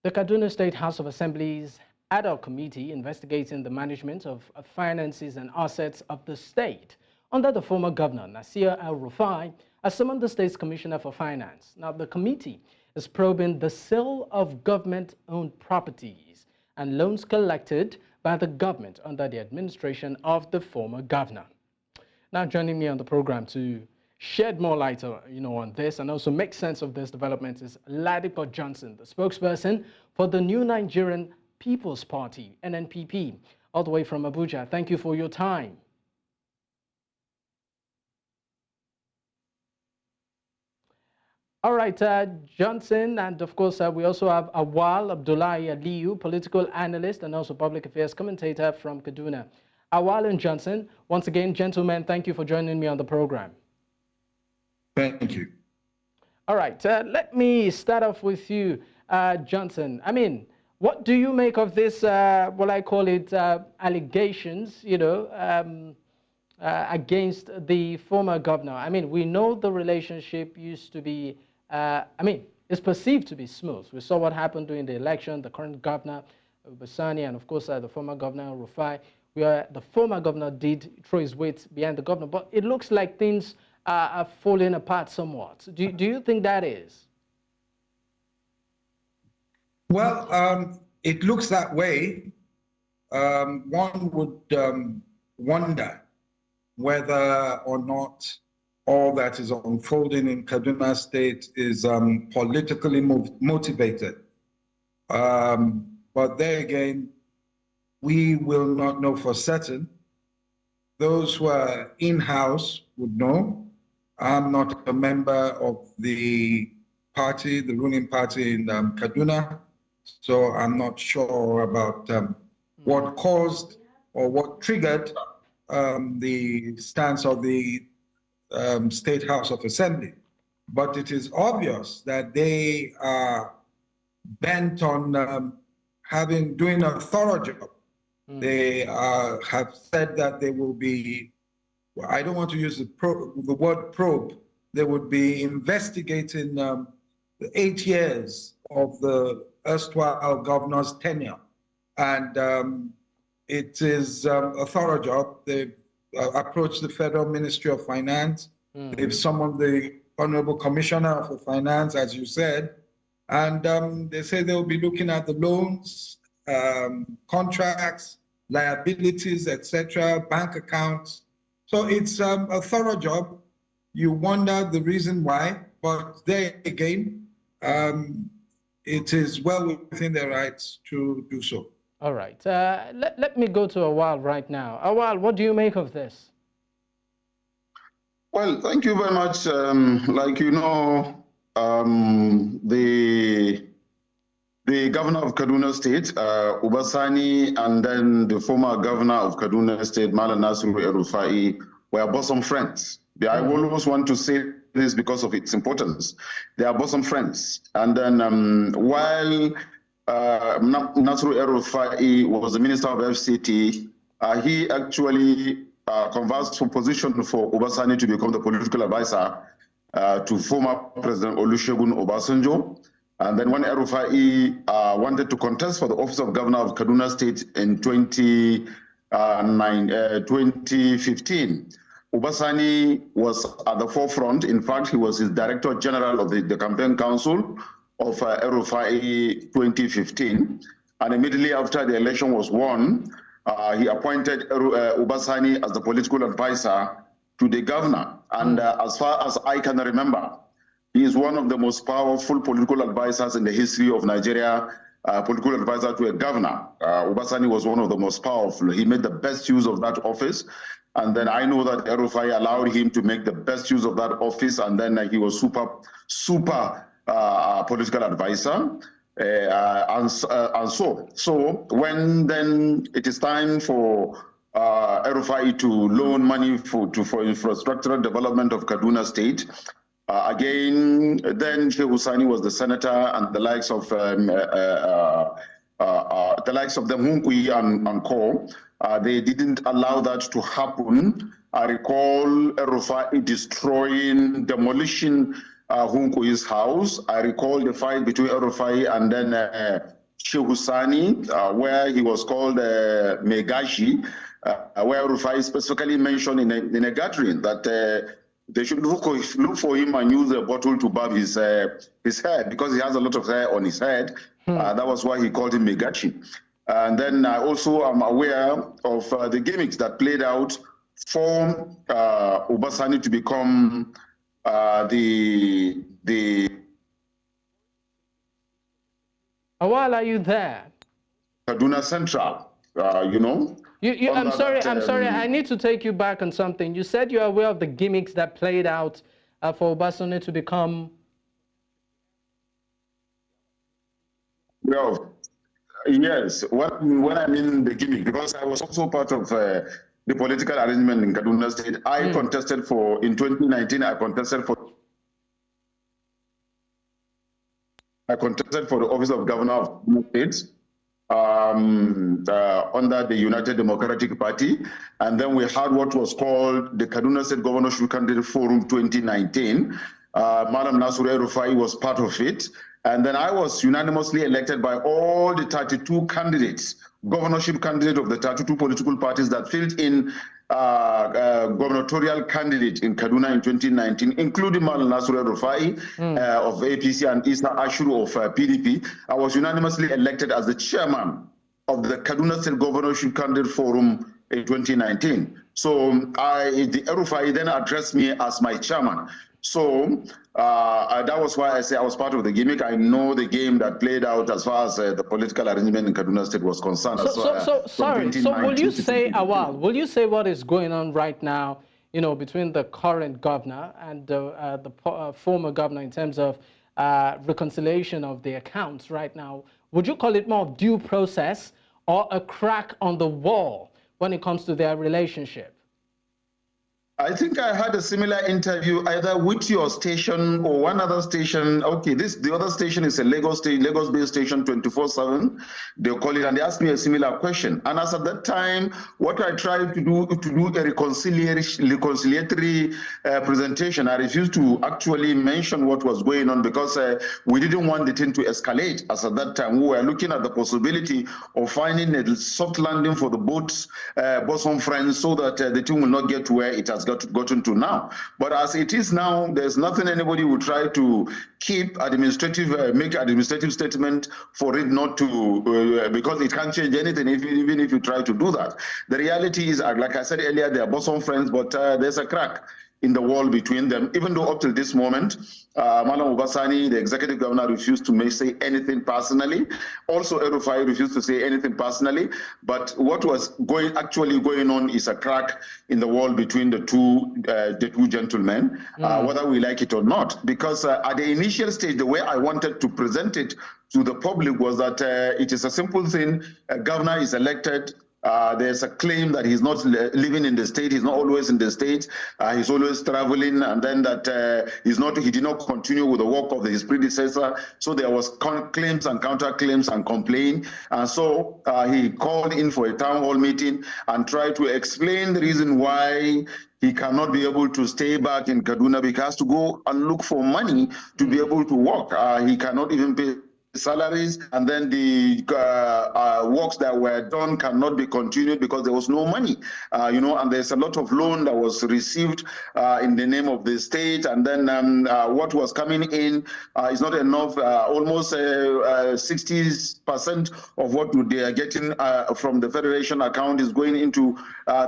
The Kaduna State House of Assembly's ad hoc committee investigating the management of finances and assets of the state under the former governor, Nasir El-Rufai, has summoned the state's commissioner for finance. Now, the committee is probing the sale of government-owned properties and loans collected by the government under the administration of the former governor. Now, joining me on the program to shed more light on this and also make sense of this development is Ladipo Johnson, the spokesperson for the new Nigerian People's Party, NNPP, all the way from Abuja. Thank you for your time. All right, Johnson, and of course, we also have Awwal Abdullahi Aliyu, political analyst and also public affairs commentator from Kaduna. Awwal and Johnson, once again, gentlemen, thank you for joining me on the program. Thank you. All right, let me start off with you, Johnson. I mean, what do you make of this, what I call it, allegations, against the former governor? I mean, we know the relationship used to be, it's perceived to be smooth. We saw what happened during the election, the current governor, Basani, and of course, the former governor, Rufai, where the former governor did throw his weight behind the governor. But it looks like things are falling apart somewhat. Do you think that is? Well, it looks that way. One would wonder whether or not all that is unfolding in Kaduna State is politically motivated. But there again, we will not know for certain. Those who are in-house would know. I'm not a member of the party, the ruling party in Kaduna, so I'm not sure about what caused or what triggered the stance of the State House of Assembly. But it is obvious that they are bent on doing a thorough job. They have said that they will be, I don't want to use the word probe, they would be investigating the 8 years of the erstwhile governor's tenure. And it is a thorough job. They've approached the Federal Ministry of Finance. They've summoned the Honorable Commissioner for Finance, as you said. And they say they'll be looking at the loans, contracts, liabilities, etc., bank accounts. So it's a thorough job. You wonder the reason why, but there again, it is well within their rights to do so. All right. Let me go to Awwal right now. Awwal, what do you make of this? Well, thank you very much. Like you know, the governor of Kaduna State, Ubasani, and then the former governor of Kaduna State, Nasir El-Rufai, were bosom friends. I always want to say this because of its importance. They are bosom friends. And then while Nasir El-Rufai was the minister of FCT, he actually conversed for position for Ubasani to become the political advisor to former President Olusegun Obasanjo. And then when El-Rufai wanted to contest for the office of governor of Kaduna State in 2015, Ubasani was at the forefront. In fact, he was his director general of the campaign council of El-Rufai 2015. And immediately after the election was won, he appointed Ubasani as the political advisor to the governor. And as far as I can remember, he is one of the most powerful political advisors in the history of Nigeria, political advisor to a governor. Ubasani was one of the most powerful. He made the best use of that office. And then I know that El-Rufai allowed him to make the best use of that office. And then he was super political advisor. And so when then it is time for El-Rufai to loan money for infrastructural development of Kaduna State, again, then Sheikh Hussaini was the senator, and the likes of them, Hunqui and Co. They didn't allow that to happen. I recall El-Rufai destroying, demolishing Hunko's house. I recall the fight between El-Rufai and then Sheikh Husani, where he was called Megashi, where El-Rufai specifically mentioned in a gathering that they should look for him and use a bottle to barb his head, because he has a lot of hair on his head. That was why he called him Megashi. And then I also am aware of the gimmicks that played out for Obasani to become the Awwal, are you there? Kaduna Central, you know. I'm sorry, I need to take you back on something. You said you're aware of the gimmicks that played out for Obasani to become... Well, yes, when I mean the gimmick, because I was also part of the political arrangement in Kaduna State. I contested for, in 2019, I contested for the office of Governor of Kaduna State. Under the United Democratic Party, and then we had what was called the Kaduna State Governorship Candidate Forum 2019. Madam Nasir El-Rufai was part of it, and then I was unanimously elected by all the 32 candidates, governorship candidates of the 32 political parties that filled in gubernatorial candidate in Kaduna in 2019, including Madam Nasir El-Rufai of APC and Isa Ashuru of PDP. I was unanimously elected as the chairman of the Kaduna State Governorship Candidate Forum in 2019. So the El-Rufai then addressed me as my chairman. So that was why I say I was part of the gimmick. I know the game that played out as far as the political arrangement in Kaduna State was concerned. So will you say, Awwal, will you say what is going on right now, you know, between the current governor and the former governor in terms of reconciliation of the accounts right now? Would you call it more due process or a crack on the wall when it comes to their relationship? I think I had a similar interview either with your station or one other station. Okay, the other station is a Lagos-based station, 24/7. They call it, and they asked me a similar question. And as at that time, what I tried to do a reconciliatory presentation. I refused to actually mention what was going on because we didn't want the thing to escalate. As at that time, we were looking at the possibility of finding a soft landing for the bosom friends, so that the thing will not get to where it has gotten to now. But as it is now, there's nothing anybody will try to keep make administrative statement for it not to, because it can't change anything even if you try to do that. The reality is, like I said earlier, they are bosom friends, but there's a crack in the wall between them, even though up till this moment, Madam Obasani, the executive governor, refused to say anything personally. Also, El-Rufai refused to say anything personally. But what was actually going on is a crack in the wall between the two gentlemen, whether we like it or not. Because at the initial stage, the way I wanted to present it to the public was that it is a simple thing. A governor is elected. There's a claim that he's not living in the state, he's not always in the state, he's always traveling, and then that he did not continue with the work of his predecessor. So there was claims and counterclaims and complaint. And so he called in for a town hall meeting and tried to explain the reason why he cannot be able to stay back in Kaduna because he has to go and look for money to be able to work. He cannot even pay salaries, and then the works that were done cannot be continued because there was no money, and there's a lot of loan that was received in the name of the state, and then what was coming in is not enough. Almost 60% of what they are getting from the federation account is going into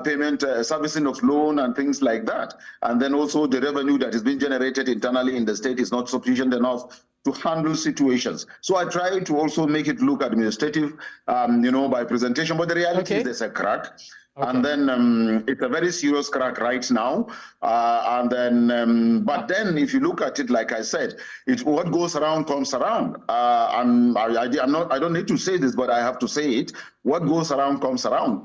payment, servicing of loan and things like that. And then also the revenue that is being generated internally in the state is not sufficient enough to handle situations. So I try to also make it look administrative, by presentation, but the reality is there's a crack. Okay. And then it's a very serious crack right now. But then if you look at it, like I said, what goes around comes around. I don't need to say this, but I have to say it. What goes around comes around.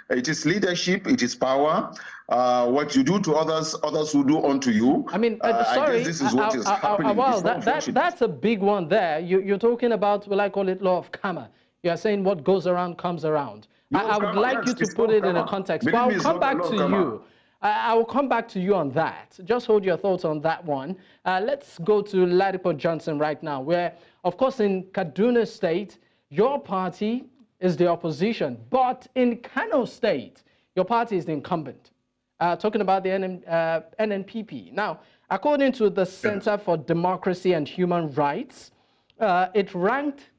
It is leadership, it is power. What you do to others, others will do unto you. I mean, I guess this is what is happening. Well, that's a big one there. You're talking about, well, I call it law of karma. You are saying what goes around comes around. I would like you to put it in a context, but I'll come back to you. I will come back to you on that. Just hold your thoughts on that one. Let's go to Ladipo Johnson right now, where, of course, in Kaduna State, your party is the opposition, but in Kano State, your party is the incumbent. Talking about the NNPP. Now, according to the Center for Democracy and Human Rights, it ranked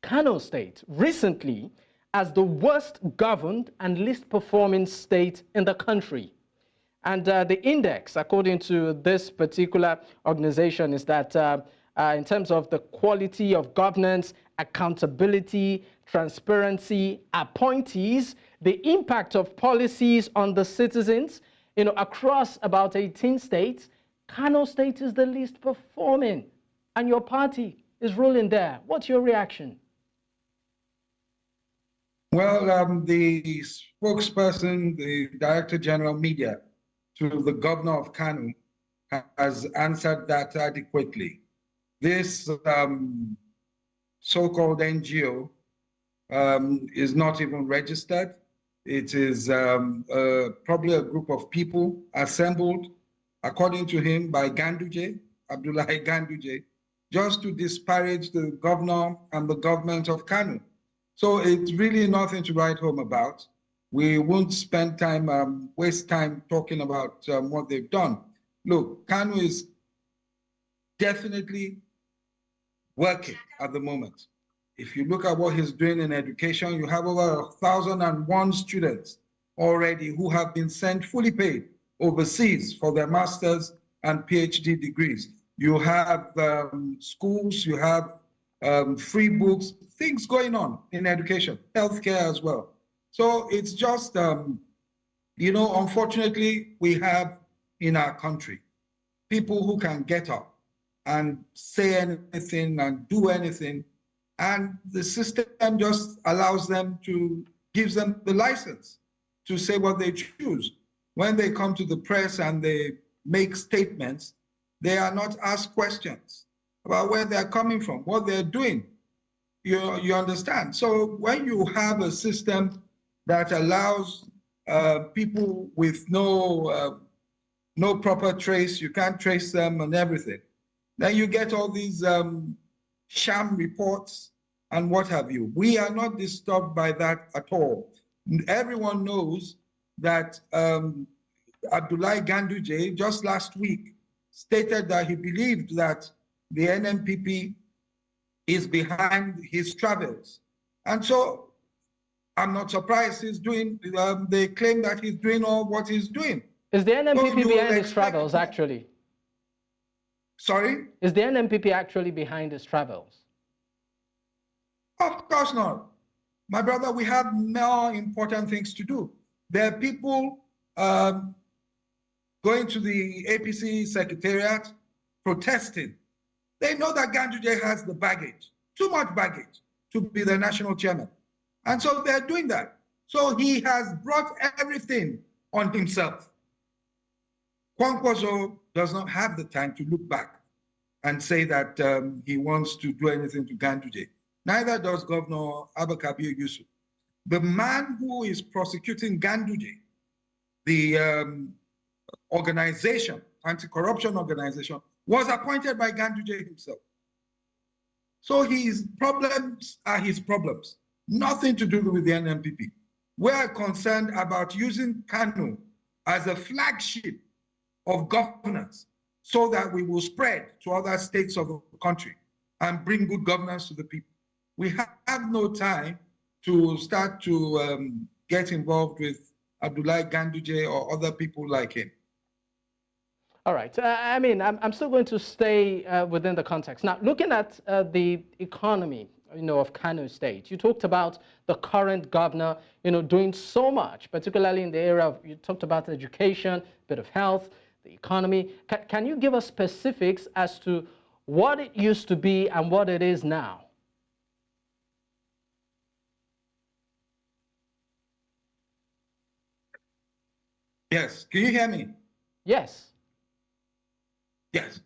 Kano State recently as the worst governed and least performing state in the country. And the index, according to this particular organization, is that in terms of the quality of governance, accountability, transparency, appointees, the impact of policies on the citizens, across about 18 states, Kano State is the least performing, and your party is ruling there. What's your reaction? Well, the spokesperson, the Director General Media to the governor of Kano has answered that adequately. This so-called NGO is not even registered. It is probably a group of people assembled, according to him, by Ganduje, Abdullahi Ganduje, just to disparage the governor and the government of Kano. So it's really nothing to write home about. We won't spend time, waste time talking about what they've done. Look, Kano is definitely working at the moment. If you look at what he's doing in education, you have over 1,001 students already who have been sent fully paid overseas for their master's and PhD degrees. You have schools, you have free books, things going on in education, healthcare as well. So it's just, unfortunately, we have in our country people who can get up and say anything and do anything, and the system just allows them gives them the license to say what they choose. When they come to the press and they make statements, they are not asked questions about where they're coming from, what they're doing. You understand? So when you have a system that allows people with no proper trace, you can't trace them and everything, then you get all these sham reports and what have you. We are not disturbed by that at all. Everyone knows that Abdullahi Ganduje just last week stated that he believed that the NNPP is behind his travels. And so I'm not surprised he's doing, they claim that he's doing all what he's doing. Is the NNPP behind his travels, actually? Sorry? Is the NNPP actually behind his travels? Of course not. My brother, we have more important things to do. There are people going to the APC secretariat protesting. They know that Ganduje has the baggage, too much baggage to be the national chairman. And so they're doing that. So he has brought everything on himself. Kwankwaso does not have the time to look back and say that he wants to do anything to Ganduje. Neither does Governor Abba Kabir Yusuf. The man who is prosecuting Ganduje, the organization, anti-corruption organization, was appointed by Ganduje himself. So his problems are his problems, nothing to do with the NNPP. We are concerned about using Kano as a flagship of governance so that we will spread to other states of the country and bring good governance to the people. We have no time to start to get involved with Abdullahi Ganduje or other people like him. All right. I'm still going to stay within the context. Now, looking at the economy, of Kano State, you talked about the current governor, doing so much, particularly in the area of, you talked about education, a bit of health, the economy. Can you give us specifics as to what it used to be and what it is now? Yes. Can you hear me? Yes. Yes.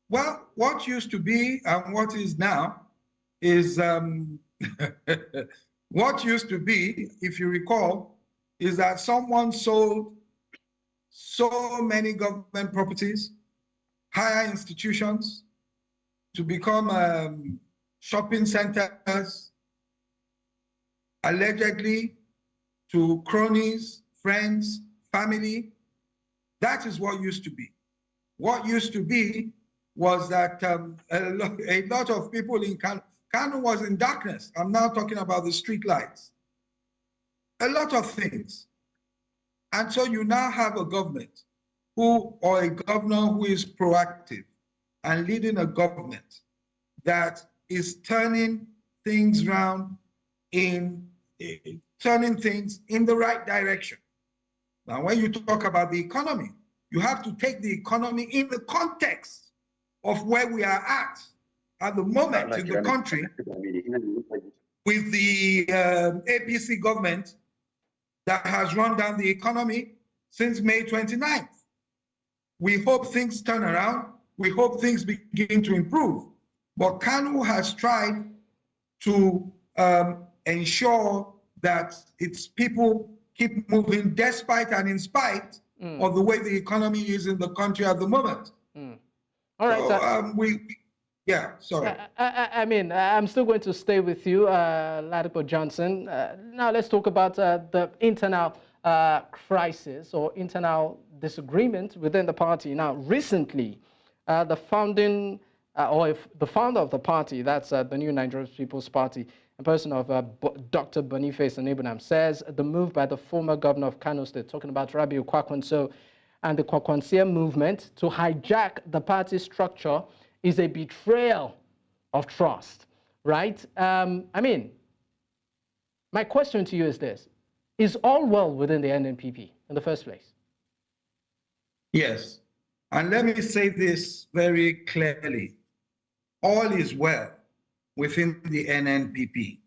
Well, what used to be and what is now is what used to be, if you recall, is that someone sold so many government properties, higher institutions, to become shopping centers, allegedly to cronies, friends, family. That is what used to be. What used to be was that a lot of people in Kano was in darkness. I'm now talking about the street lights. A lot of things. And so you now have a government or a governor who is proactive and leading a government that is turning things around turning things in the right direction. Now, when you talk about the economy, you have to take the economy in the context of where we are at the moment in the country with the APC government that has run down the economy since May 29th. We hope things turn around. We hope things begin to improve. But Kanu has tried to ensure that its people keep moving despite and in spite of the way the economy is in the country at the moment. All right. So, yeah, sorry. I mean, I'm still going to stay with you, Ladipo Johnson. Now let's talk about the internal crisis or internal disagreement within the party. Now, recently, the founder of the party, that's the New Nigerian People's Party, a person of Dr. Boniface Onyeabunam, says the move by the former governor of Kano State, talking about Rabiu Kwankwaso, and the Kwankwansia movement to hijack the party structure is a betrayal of trust, right? I mean, my question to you is this: is all well within the NNPP in the first place? Yes, and let me say this very clearly. All is well within the NNPP.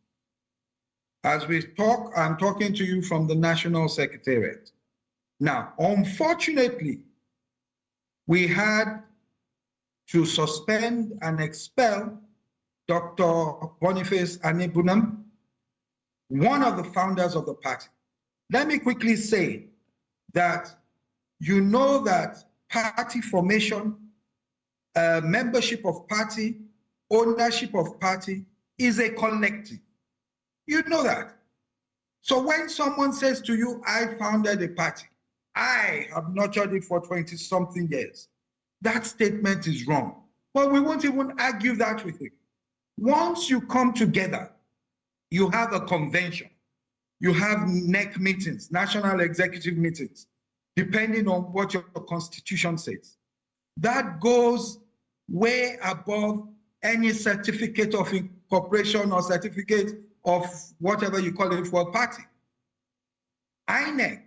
As we talk, I'm talking to you from the National Secretariat. Now, unfortunately, we had to suspend and expel Dr. Boniface Onyeabunam, one of the founders of the party. Let me quickly say that you know that party formation, membership of party, ownership of party is a collective. You know that. So when someone says to you, I founded a party, I have nurtured it for 20-something years, that statement is wrong. But we won't even argue that with you. Once you come together, you have a convention, you have NEC meetings, national executive meetings, depending on what your constitution says. That goes way above any certificate of incorporation or certificate of whatever you call it for a party. INEC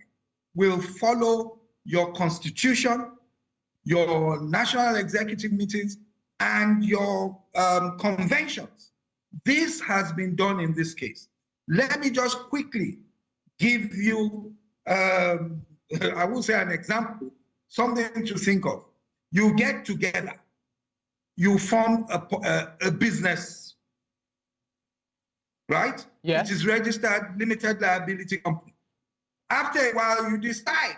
will follow your constitution, your national executive meetings, and your conventions. This has been done in this case. Let me just quickly give you, I will say an example, something to think of. You get together, you form a business, right? Yeah. It is registered limited liability company. After a while, you decide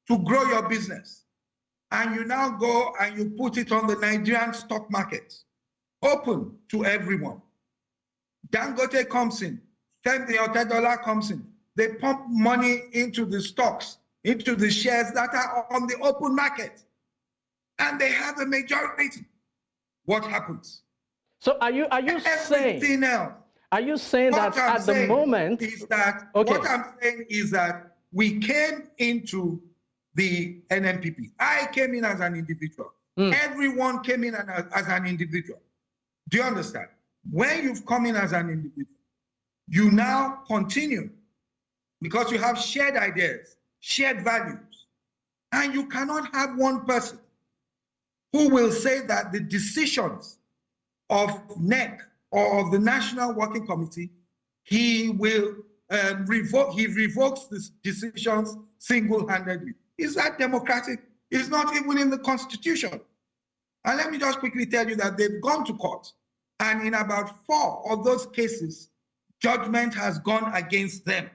to grow your business, and you now go and you put it on the Nigerian stock market, open to everyone. Dangote comes in, $10 comes in. They pump money into the stocks, into the shares that are on the open market, and they have a majority. What happens? So are you saying? Else. Are you saying that at the moment? What I'm saying is that we came into the NNPP. I came in as an individual. Everyone came in as an individual. Do you understand? When you've come in as an individual, you now continue because you have shared ideas, shared values, and you cannot have one person who will say that the decisions of NEC or of the National Working Committee, he will revokes the decisions single-handedly. Is that democratic? It's not even in the Constitution. And let me just quickly tell you that they've gone to court, and in about 4 of those cases, judgment has gone against them.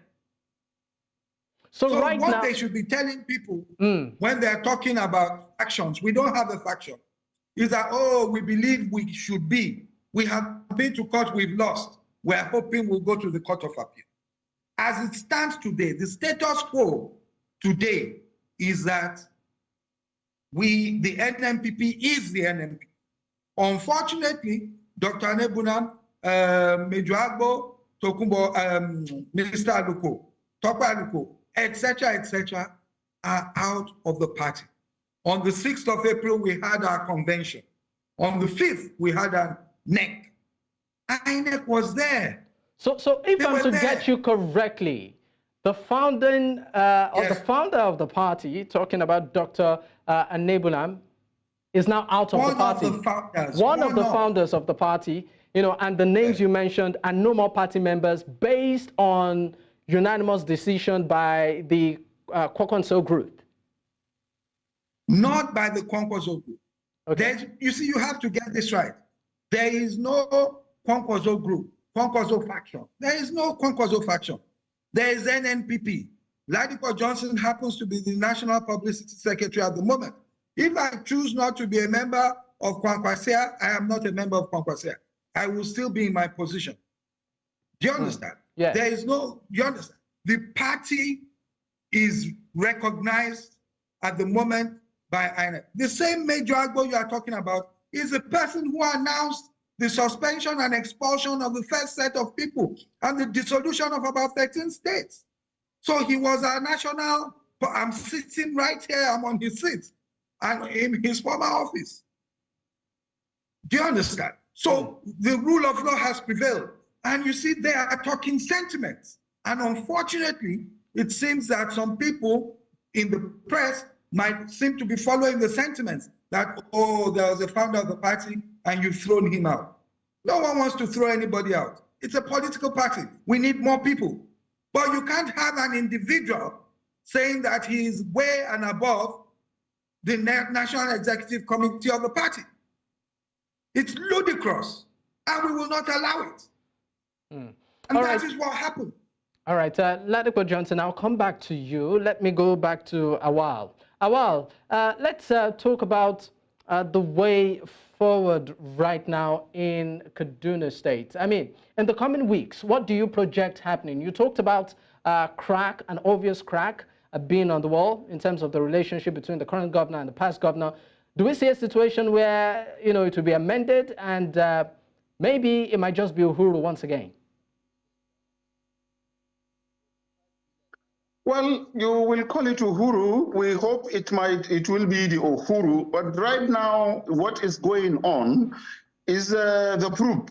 So right what now, they should be telling people when they're talking about factions, we don't have a faction, is that, oh, we believe we should be. We have been to court, we've lost. We're hoping we'll go to the Court of Appeal. As it stands today, the status quo today is that the NNPP is the NNPP. Unfortunately, Dr. Nebunam, Major Agbo, Tokumbo, Minister Aluko, Topa Aluko, etc., are out of the party. On the 6th of April, we had our convention. On the 5th, we had our NEC. INEC was there. So if I'm to get you correctly, the founding or the founder of the party, talking about Dr. Nebulam, is now out of the party. One of the founders of the party, and the names you mentioned are no more party members based on unanimous decision by the Kwankwaso group. Not by the Kwankwaso group. Okay. You see, you have to get this right. There is no Kwankwaso group, Kwankwaso faction. There is no Kwankwaso faction. There is NNPP. Ladipo Johnson happens to be the National Publicity Secretary at the moment. If I choose not to be a member of Kwankwasia, I am not a member of Kwankwasia. I will still be in my position. Do you understand? Yeah. There is no, you understand? The party is recognized at the moment by INEC. The same Major Agbo you are talking about is the person who announced the suspension and expulsion of the first set of people and the dissolution of about 13 states. So he was a national, I'm sitting right here, I'm on his seat, and in his former office. Do you understand? So the rule of law has prevailed. And you see, they are talking sentiments. And unfortunately, it seems that some people in the press might seem to be following the sentiments that, oh, there was a founder of the party and you've thrown him out. No one wants to throw anybody out. It's a political party. We need more people. But you can't have an individual saying that he is way and above the National Executive Committee of the party. It's ludicrous, and we will not allow it. And that is what happened. All right, Ladipo Johnson, I'll come back to you. Let me go back to Awwal. Awwal, let's talk about the way forward right now in Kaduna State. I mean, in the coming weeks, what do you project happening? You talked about an obvious crack being on the wall in terms of the relationship between the current governor and the past governor. Do we see a situation where, it will be amended and maybe it might just be Uhuru once again? Well, you will call it Uhuru. We hope it will be the Uhuru. But right now, what is going on is the probe.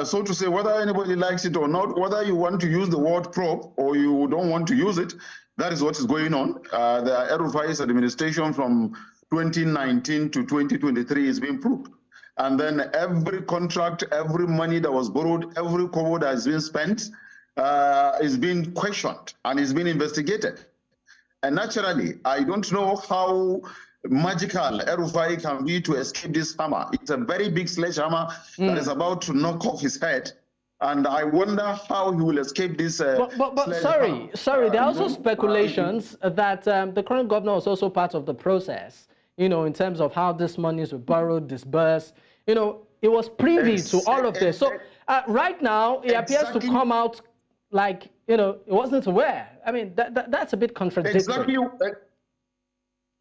So to say, whether anybody likes it or not, whether you want to use the word probe or you don't want to use it, that is what is going on. The El-Rufai's administration from 2019 to 2023 is being proved. And then every contract, every money that was borrowed, every kobo that has been spent is being questioned and is being investigated. And naturally, I don't know how magical El-Rufai can be to escape this hammer. It's a very big sledgehammer that is about to knock off his head. And I wonder how he will escape this. But sorry, there are also speculations that the current governor was also part of the process, in terms of how these monies were borrowed, disbursed. It was privy to all of this. So right now, it appears to come out like, it wasn't aware. I mean, that's a bit contradictory.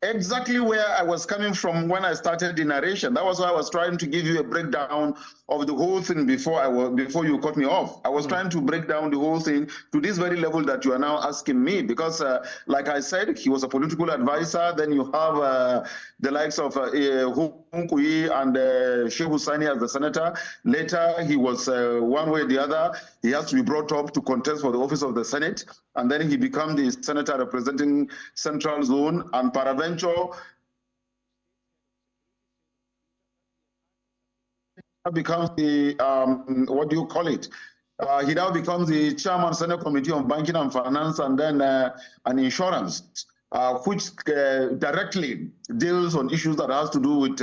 Exactly where I was coming from when I started the narration. That was why I was trying to give you a breakdown of the whole thing before you cut me off. I was trying to break down the whole thing to this very level that you are now asking me, because like I said, he was a political advisor. Then you have the likes of Hunkui and Sheikh Hussaini as the senator. Later, he was one way or the other. He has to be brought up to contest for the office of the Senate. And then he became the senator representing Central Zone, and paraventure becomes the, what do you call it? He now becomes the chairman Senate Committee on Banking and Finance, and then an insurance, which directly deals on issues that has to do with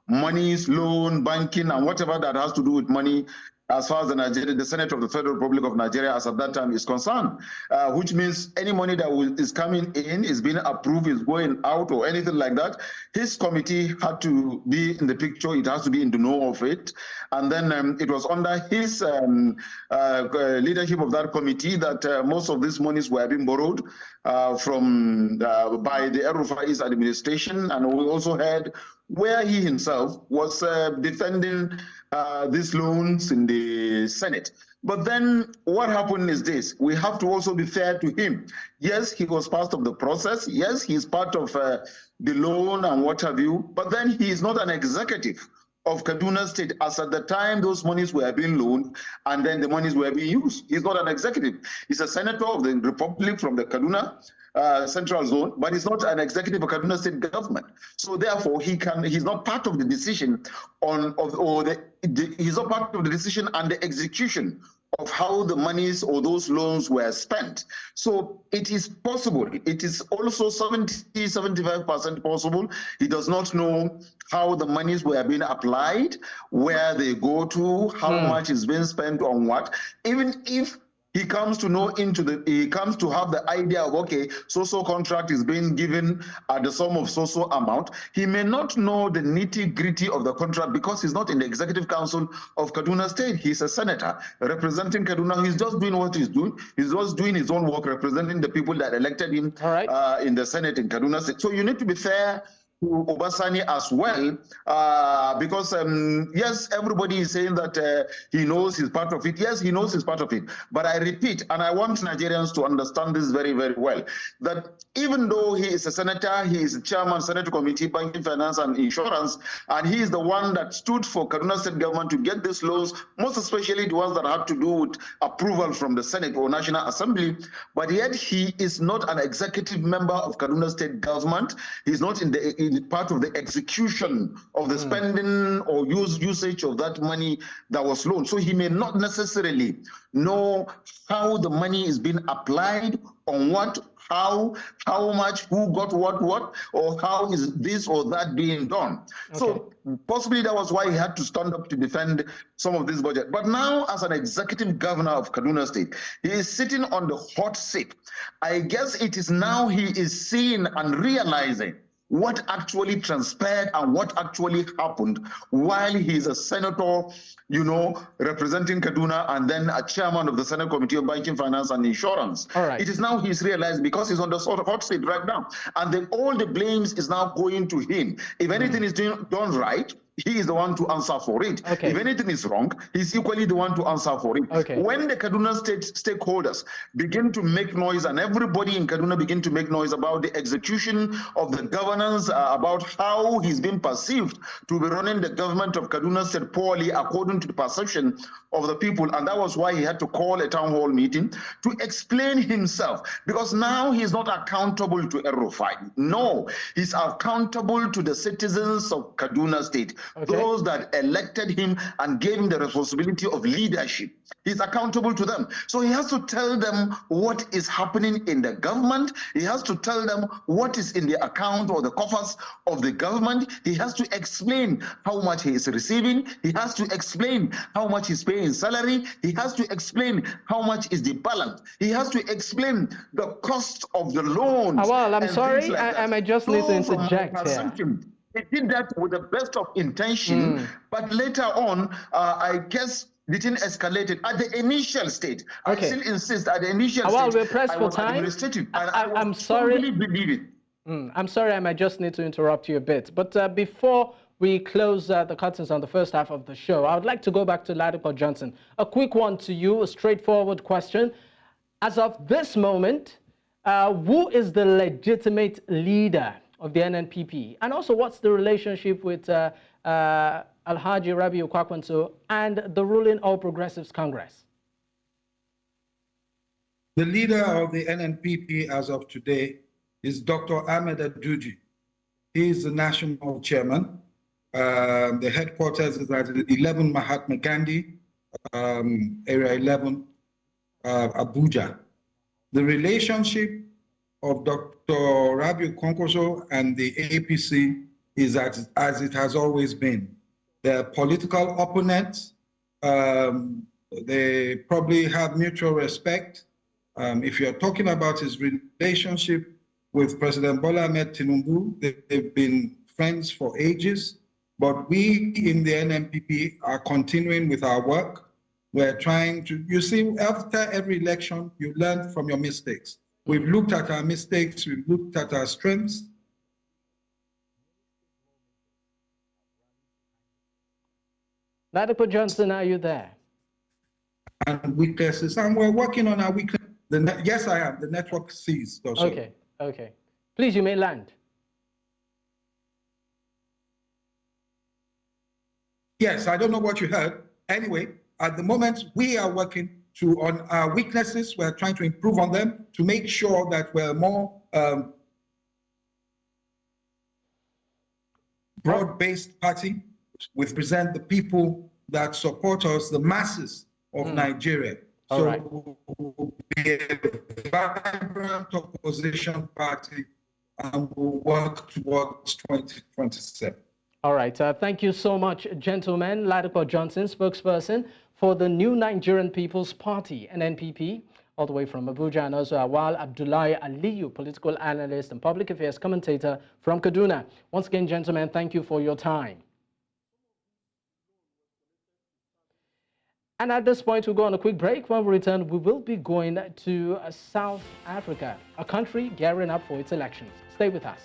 monies, loan, banking, and whatever that has to do with money. as far as the Senate of the Federal Republic of Nigeria as at that time is concerned, which means any money that is coming in, is being approved, is going out or anything like that, his committee had to be in the picture, it has to be in the know of it. And then it was under his leadership of that committee that most of these monies were being borrowed from by the El-Rufai's administration. And we also heard where he himself was defending these loans in the Senate. But then what happened is this: we have to also be fair to him. Yes, he was part of the process. Yes, he's part of the loan and what have you, but then he is not an executive of Kaduna State as at the time those monies were being loaned and then the monies were being used. He's not an executive. He's a senator of the Republic from the Kaduna Central Zone, but he's not an executive of Kaduna State government. So therefore, he's not part of the decision he's not part of the decision and the execution of how the monies or those loans were spent. So it is possible. It is also 75% possible. He does not know how the monies were being applied, where they go to, how much is being spent on what. Even if he comes to know he comes to have the idea of, okay, so-so contract is being given at the sum of so-so amount. He may not know the nitty-gritty of the contract because he's not in the Executive Council of Kaduna State. He's a senator representing Kaduna. He's just doing what he's doing. He's just doing his own work, representing the people that elected him in the Senate in Kaduna State. So you need to be fair to Obasani as well, because yes, everybody is saying that he knows he's part of it. Yes, he knows he's part of it. But I repeat, and I want Nigerians to understand this very, very well, that even though he is a senator, he is chairman, Senate Committee, Banking, Finance and Insurance, and he is the one that stood for Kaduna State government to get these laws, most especially the ones that had to do with approval from the Senate or National Assembly, but yet he is not an executive member of Kaduna State government. He's not in part of the execution of the spending or usage of that money that was loaned. So he may not necessarily know how the money is being applied, on what, how much, who got what, or how is this or that being done. Okay. So possibly that was why he had to stand up to defend some of this budget. But now, as an executive governor of Kaduna State, he is sitting on the hot seat. I guess it is now he is seeing and realizing what actually transpired and what actually happened while he is a senator, you know, representing Kaduna, and then a chairman of the Senate Committee of Banking, Finance and Insurance. All right. It is now he's realized, because he's on the sort of hot seat right now, and then all the blames is now going to him. If anything is done right, he is the one to answer for it. Okay. If anything is wrong, he's equally the one to answer for it. Okay. When the Kaduna State stakeholders begin to make noise, and everybody in Kaduna begin to make noise about the execution of the governance, about how he's been perceived to be running the government of Kaduna State poorly according to the perception of the people, and that was why he had to call a town hall meeting to explain himself, because now he's not accountable to El-Rufai. No, he's accountable to the citizens of Kaduna State. Okay. Those that elected him and gave him the responsibility of leadership. He's accountable to them. So he has to tell them what is happening in the government. He has to tell them what is in the account or the coffers of the government. He has to explain how much he is receiving. He has to explain how much he's paying salary. He has to explain how much is the balance. He has to explain the cost of the loans. Well, I'm sorry, like I might just need to interject here. He did that with the best of intention, but later on, I guess, didn't escalate it at the initial state. Okay. I still insist at the initial state. We're pressed for time. Administrative, and I'm sorry. Totally believe it. I'm sorry, I might just need to interrupt you a bit. But before we close the curtains on the first half of the show, I would like to go back to Ladipo Johnson. A quick one to you, a straightforward question. As of this moment, who is the legitimate leader of the NNPP? And also, what's the relationship with Alhaji Rabiu Kwakwanso and the ruling All Progressives Congress? The leader of the NNPP as of today is Dr. Ahmed Aduji. He is the national chairman. The headquarters is at 11 Mahatma Gandhi, Area 11, Abuja. The relationship of Dr. Rabiu Kwankwaso and the APC is as it has always been. They're political opponents. They probably have mutual respect. If you're talking about his relationship with President Bola Ahmed Tinubu, they've been friends for ages. But we in the NNPP are continuing with our work. We're trying to, you see, after every election, you learn from your mistakes. We've looked at our mistakes, we've looked at our strengths. Ladipo Johnson, are you there? And weaknesses, and we're working on our weaknesses. Yes, I am. The network sees those. Okay, okay. Please, you may land. Yes, I don't know what you heard. Anyway, at the moment, we are working on our weaknesses. We're trying to improve on them to make sure that we're more broad-based party. We represent the people that support us, the masses of Nigeria. All right. We'll be a vibrant opposition party and we'll work towards 2027. All right. Thank you so much, gentlemen. Ladipo Johnson, spokesperson for the New Nigerian People's Party, NNPP, all the way from Abuja, and also Awwal Abdullahi Aliyu, political analyst and public affairs commentator from Kaduna. Once again, gentlemen, thank you for your time. And at this point, we'll go on a quick break. When we return, we will be going to South Africa, a country gearing up for its elections. Stay with us.